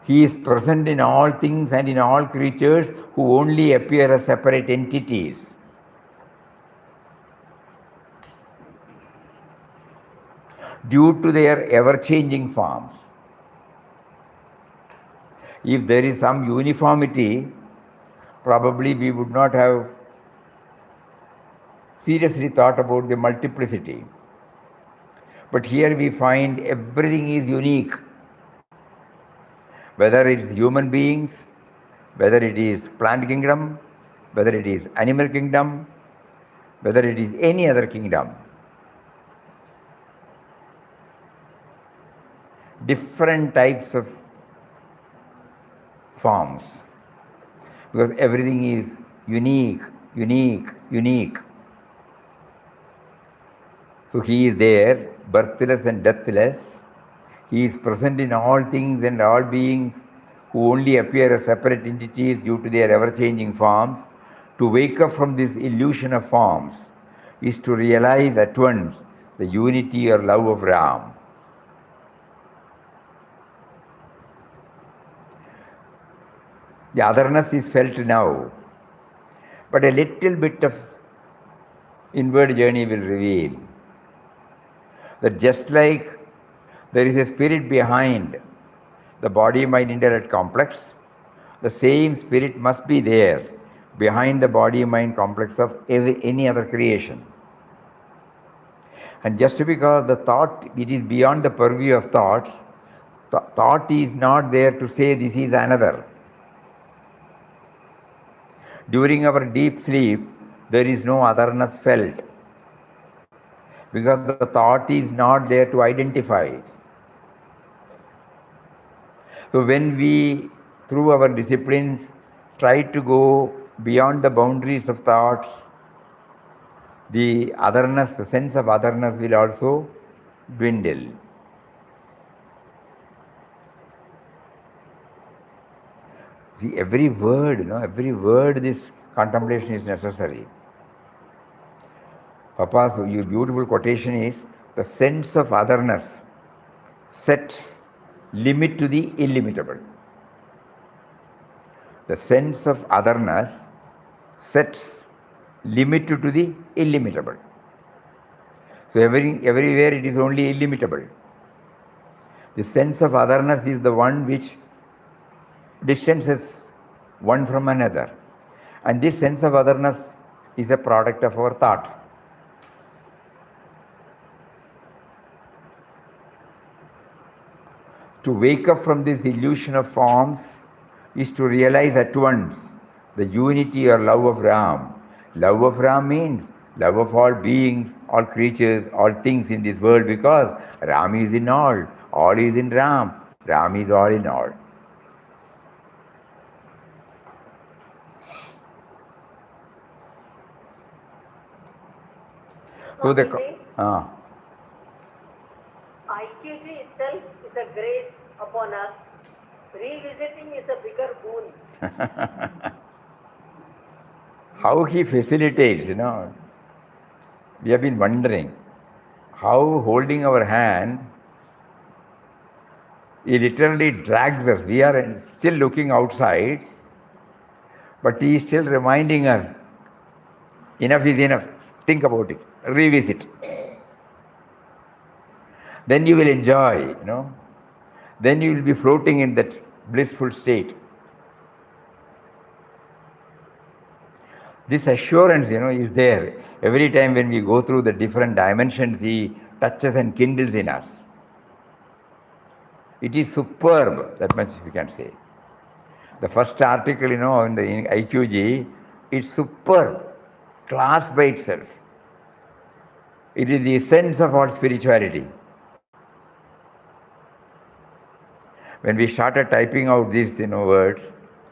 Speaker 1: He is present in all things and in all creatures who only appear as separate entities. Due to their ever-changing forms. If there is some uniformity, probably we would not have seriously thought about the multiplicity. But here we find everything is unique. Whether it is human beings, whether it is plant kingdom, whether it is animal kingdom, whether it is any other kingdom. Different types of forms. Because everything is unique, unique, unique. So he is there, birthless and deathless. He is present in all things and all beings who only appear as separate entities due to their ever-changing forms. To wake up from this illusion of forms is to realize at once the unity or love of Ram. The otherness is felt now, but a little bit of inward journey will reveal that just like there is a spirit behind the body-mind intellect complex, the same spirit must be there behind the body-mind complex of any other creation. And just because the thought, it is beyond the purview of thoughts, thought is not there to say this is another. During our deep sleep, there is no otherness felt, because the thought is not there to identify. So when we, through our disciplines, try to go beyond the boundaries of thoughts, the otherness, the sense of otherness will also dwindle. See, every word, every word this contemplation is necessary. Papa's your beautiful quotation is, the sense of otherness sets limit to the illimitable. The sense of otherness sets limit to the illimitable. So everywhere it is only illimitable. The sense of otherness is the one which distances one from another. And this sense of otherness is a product of our thought. To wake up from this illusion of forms is to realize at once the unity or love of Ram. Love of Ram means love of all beings, all creatures, all things in this world, because Ram is in all is in Ram, Ram is all in all. So the
Speaker 5: IQG itself is a grace upon us. Revisiting is a bigger boon.
Speaker 1: How he facilitates, we have been wondering how holding our hand, he literally drags us. We are still looking outside, but he is still reminding us, enough is enough, think about it, revisit. Then you will enjoy, Then you will be floating in that blissful state. This assurance, is there. Every time when we go through the different dimensions he touches and kindles in us. It is superb, that much we can say. The first article, in the IQG, it's superb, class by itself. It is the essence of all spirituality. When we started typing out these, words,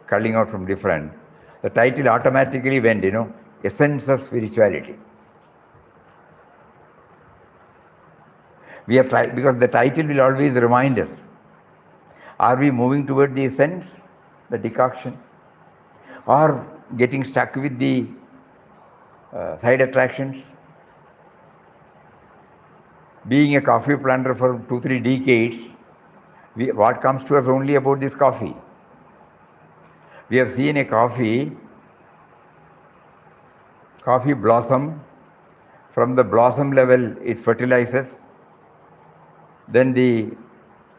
Speaker 1: culling out from different, the title automatically went, essence of spirituality. We have tried, because the title will always remind us. Are we moving toward the essence, the decoction, or getting stuck with the side attractions? Being a coffee planter for 2-3 decades, what comes to us only about this coffee? We have seen a coffee blossom. From the blossom level, it fertilizes. Then the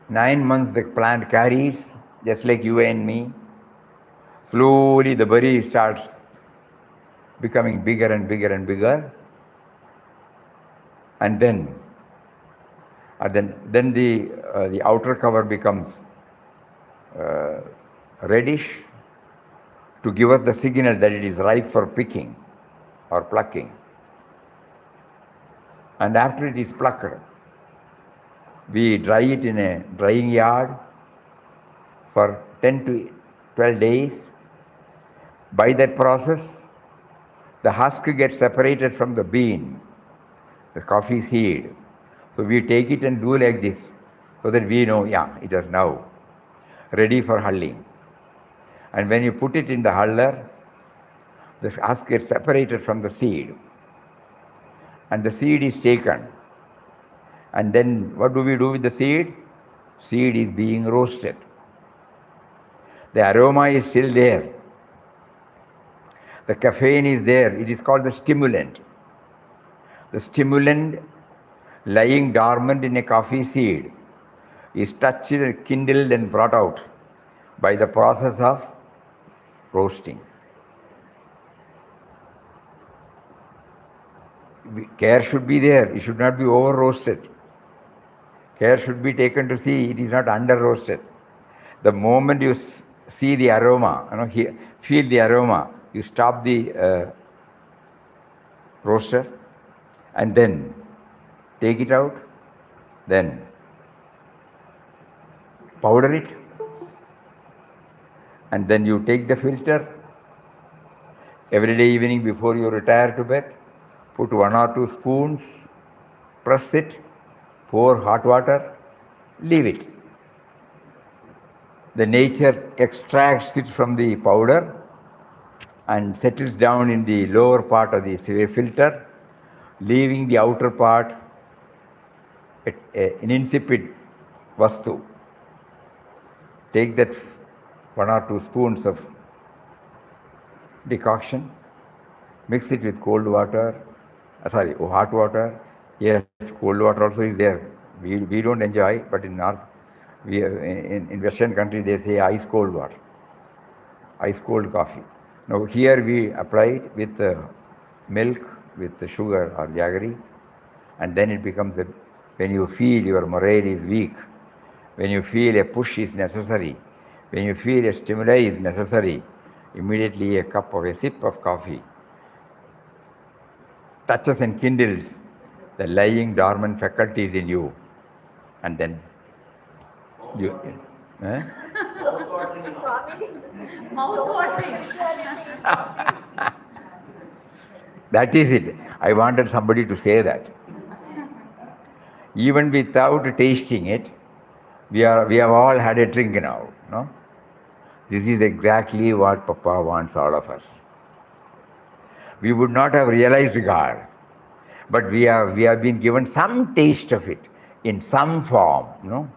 Speaker 1: 9 months the plant carries, just like you and me. Slowly the berry starts becoming bigger and bigger and bigger. And then the outer cover becomes reddish to give us the signal that it is ripe for picking or plucking. And after it is plucked, we dry it in a drying yard for 10 to 12 days. By that process, the husk gets separated from the bean, the coffee seed. So we take it and do like this, so that we know, it is now ready for hulling. And when you put it in the huller, the husk gets separated from the seed. And the seed is taken. And then what do we do with the seed? Seed is being roasted. The aroma is still there. The caffeine is there. It is called the stimulant. The stimulant lying dormant in a coffee seed is touched, kindled and brought out by the process of roasting. Care should be there. It should not be over roasted. Care should be taken to see it is not under roasted. The moment you see the aroma, feel the aroma, you stop the roaster and then take it out, then powder it, and then you take the filter. Every day evening before you retire to bed, put 1 or 2 spoons, press it, pour hot water, leave it. The nature extracts it from the powder and settles down in the lower part of the filter, leaving the outer part an insipid vastu. Take that 1 or 2 spoons of decoction, mix it with hot water. Yes, cold water also is there. We don't enjoy, but in Western country they say ice cold water, ice cold coffee. Now here we apply it with milk, with sugar or jaggery, and then it becomes when you feel your morale is weak, when you feel a push is necessary, when you feel a stimuli is necessary, immediately a sip of coffee touches and kindles the lying dormant faculties in you, and then you. That is it. I wanted somebody to say that. Even without tasting it, we have all had a drink now. No? This is exactly what Papa wants all of us. We would not have realized God, but we have been given some taste of it in some form. No?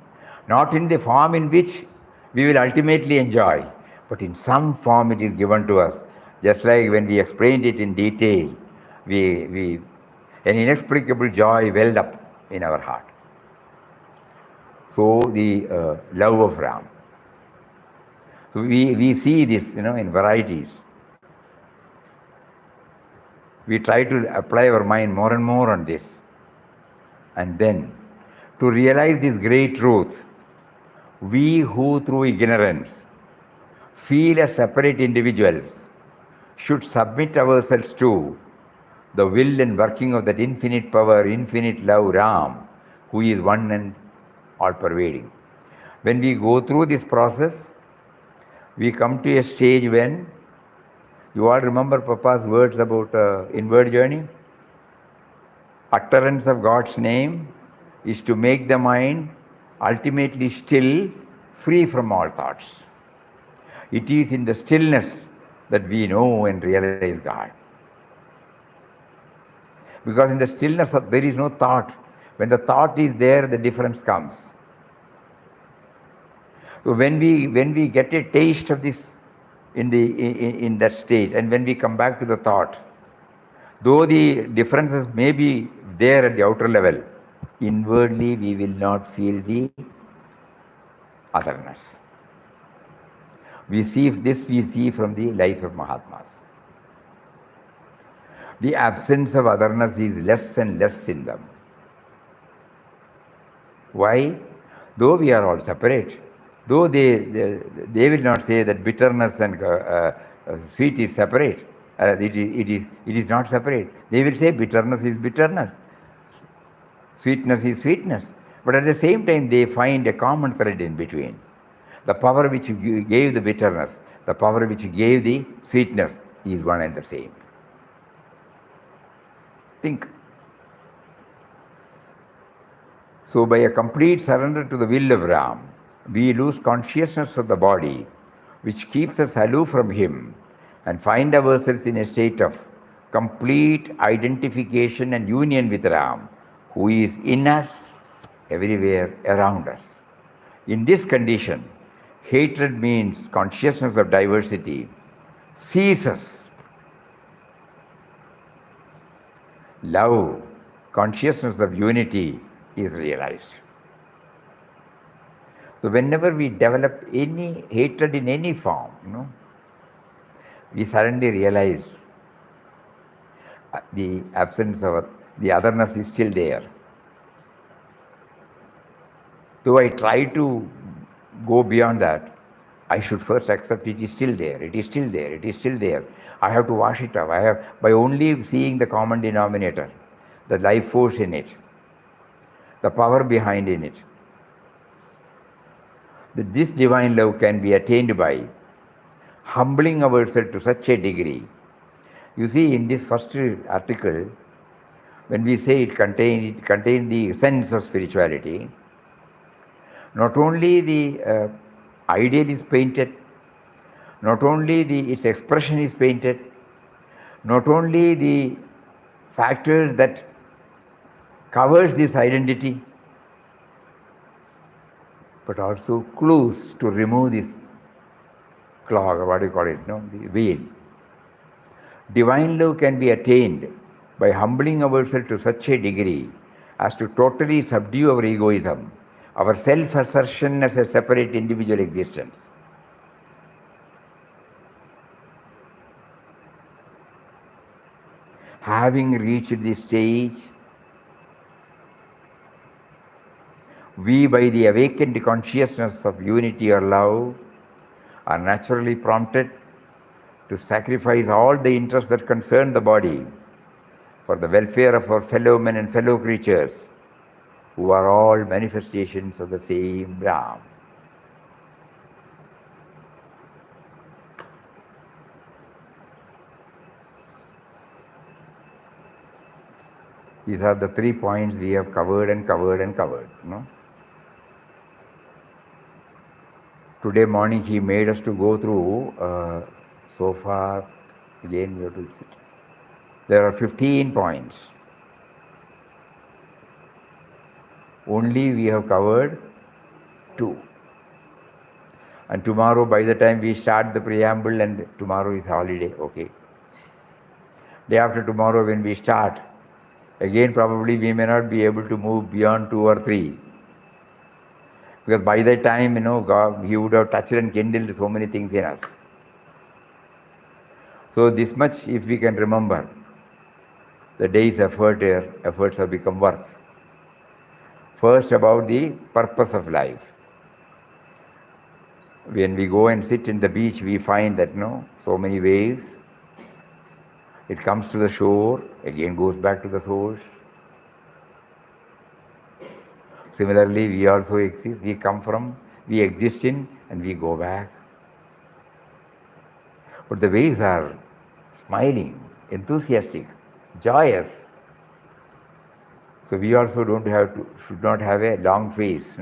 Speaker 1: Not in the form in which we will ultimately enjoy, but in some form it is given to us. Just like when we explained it in detail, an inexplicable joy welled up in our heart. So the love of Ram. So we see this, in varieties. We try to apply our mind more and more on this. And then, to realize this great truth, we who through ignorance feel as separate individuals should submit ourselves to the will and working of that infinite power, infinite love, Ram, who is one and all pervading. When we go through this process, we come to a stage when, you all remember Papa's words about inward journey? Utterance of God's name is to make the mind ultimately still, free from all thoughts. It is in the stillness that we know and realize God. Because in the stillness there is no thought. When the thought is there, the difference comes. So when we get a taste of this in that state, and when we come back to the thought, though the differences may be there at the outer level, inwardly we will not feel the otherness. We see from the life of Mahatmas. The absence of otherness is less and less in them. Why? Though we are all separate, though they will not say that bitterness and sweet is separate. It is not separate. They will say bitterness is bitterness, sweetness is sweetness. But at the same time, they find a common thread in between. The power which gave the bitterness, the power which gave the sweetness is one and the same. Think. So by a complete surrender to the will of Ram, we lose consciousness of the body, which keeps us aloof from him, and find ourselves in a state of complete identification and union with Ram, who is in us, everywhere around us. In this condition, hatred means consciousness of diversity ceases. Love, consciousness of unity, is realized. So whenever we develop any hatred in any form, we suddenly realize the absence of the otherness is still there. Though I try to go beyond that, I should first accept it is still there, it is still there, it is still there. I have to wash it off. By only seeing the common denominator, the life force in it, the power behind in it, that this divine love can be attained by humbling ourselves to such a degree. You see, in this first article, when we say it contains the essence of spirituality, not only the ideal is painted, not only its expression is painted, not only the factors that covers this identity, but also clues to remove this clog, or what do you call it, the veil. Divine love can be attained by humbling ourselves to such a degree as to totally subdue our egoism, our self-assertion as a separate individual existence. Having reached this stage, we, by the awakened consciousness of unity or love, are naturally prompted to sacrifice all the interests that concern the body for the welfare of our fellow men and fellow creatures, who are all manifestations of the same Ram. These are the 3 points we have covered and covered and covered. Today morning he made us to go through, so far, again we have to sit. There are 15 points. Only we have covered 2. And tomorrow, by the time we start the preamble, and tomorrow is holiday, okay. Day after tomorrow when we start, again probably we may not be able to move beyond 2 or 3. Because by that time, God, He would have touched and kindled so many things in us. So this much, if we can remember, the day's efforts have become worth. First, about the purpose of life. When we go and sit in the beach, we find that so many waves. It comes to the shore, again goes back to the source. Similarly, we also exist. We come from, we exist in, and we go back. But the waves are smiling, enthusiastic, joyous. So we also should not have a long face,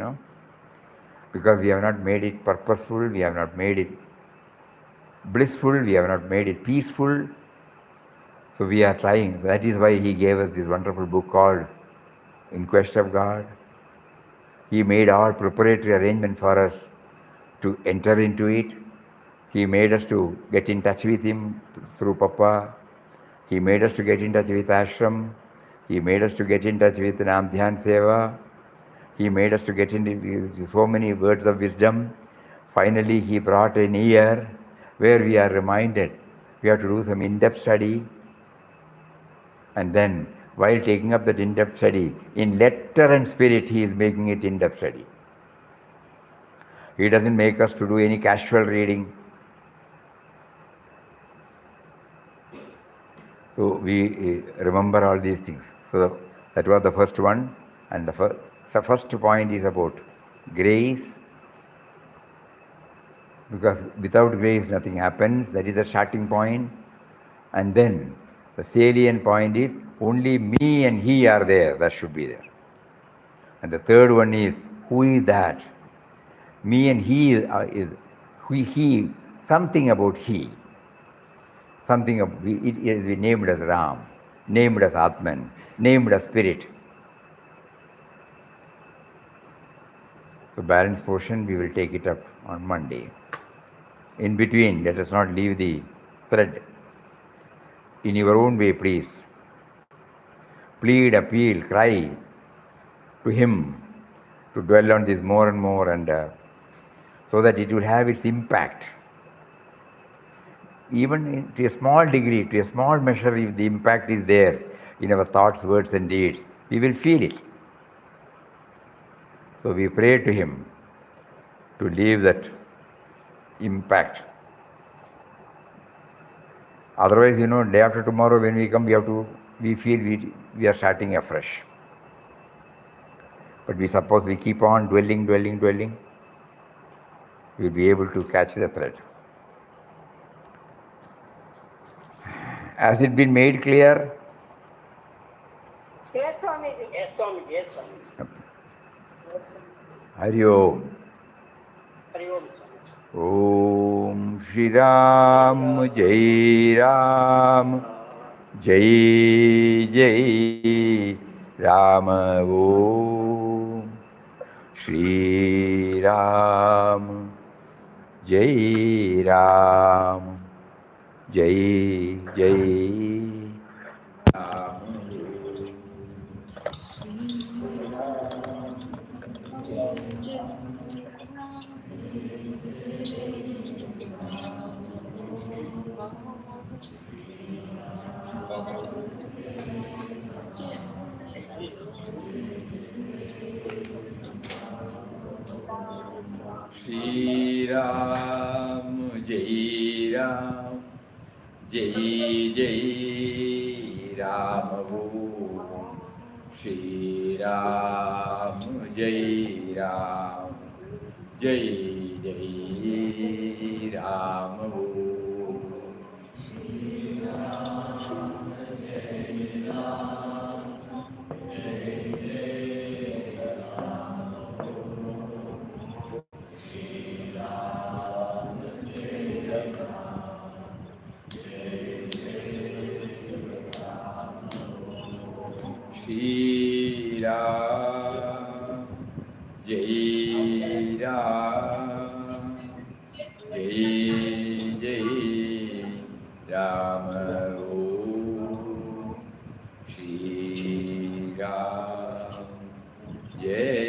Speaker 1: because we have not made it purposeful, we have not made it blissful, we have not made it peaceful. So we are trying. So that is why he gave us this wonderful book called In Quest of God. He made all preparatory arrangement for us to enter into it. He made us to get in touch with him through Papa. He made us to get in touch with Ashram. He made us to get in touch with Nam Dhyan Seva. He made us to get into so many words of wisdom. Finally, he brought an year where we are reminded we have to do some in-depth study. And then, while taking up that in-depth study, in letter and spirit, he is making it in-depth study. He doesn't make us to do any casual reading. So we remember all these things. So that was the first one. And the first point is about grace. Because without grace, nothing happens. That is the starting point. And then the salient point is only me and he are there. That should be there. And the third one is, who is that? Me and he is he, something about he. Something of it is named as Ram, named as Atman, named as Spirit. So balance portion, we will take it up on Monday. In between, let us not leave the thread. In your own way, please. Plead, appeal, cry to him to dwell on this more and more, and so that it will have its impact. Even to a small degree, to a small measure, if the impact is there in our thoughts, words and deeds, we will feel it. So we pray to him to leave that impact. Otherwise, day after tomorrow when we come, we feel we are starting afresh. But we suppose we keep on dwelling, we'll be able to catch the thread. Has it been made clear?
Speaker 5: Yes, Swamiji.
Speaker 6: Yes, Swami. Yes, Swami.
Speaker 1: Hari Om.
Speaker 6: Hari Om, Swami.
Speaker 1: Om Shri Ram Jai Ram Jai Jai Ram Om Shri Ram Jai Ram Jai Jai Ram. Shri Ram Jai Ram Jai Jai Ram Om Shri Ram Jai Ram Jai Jai Ram Om Shri Ram Jai Ram Jai Jai Ram Om Shri Ram Jai Ram Shri Ram Jai Ram Jai Jai Ram Om Shri Ram Jai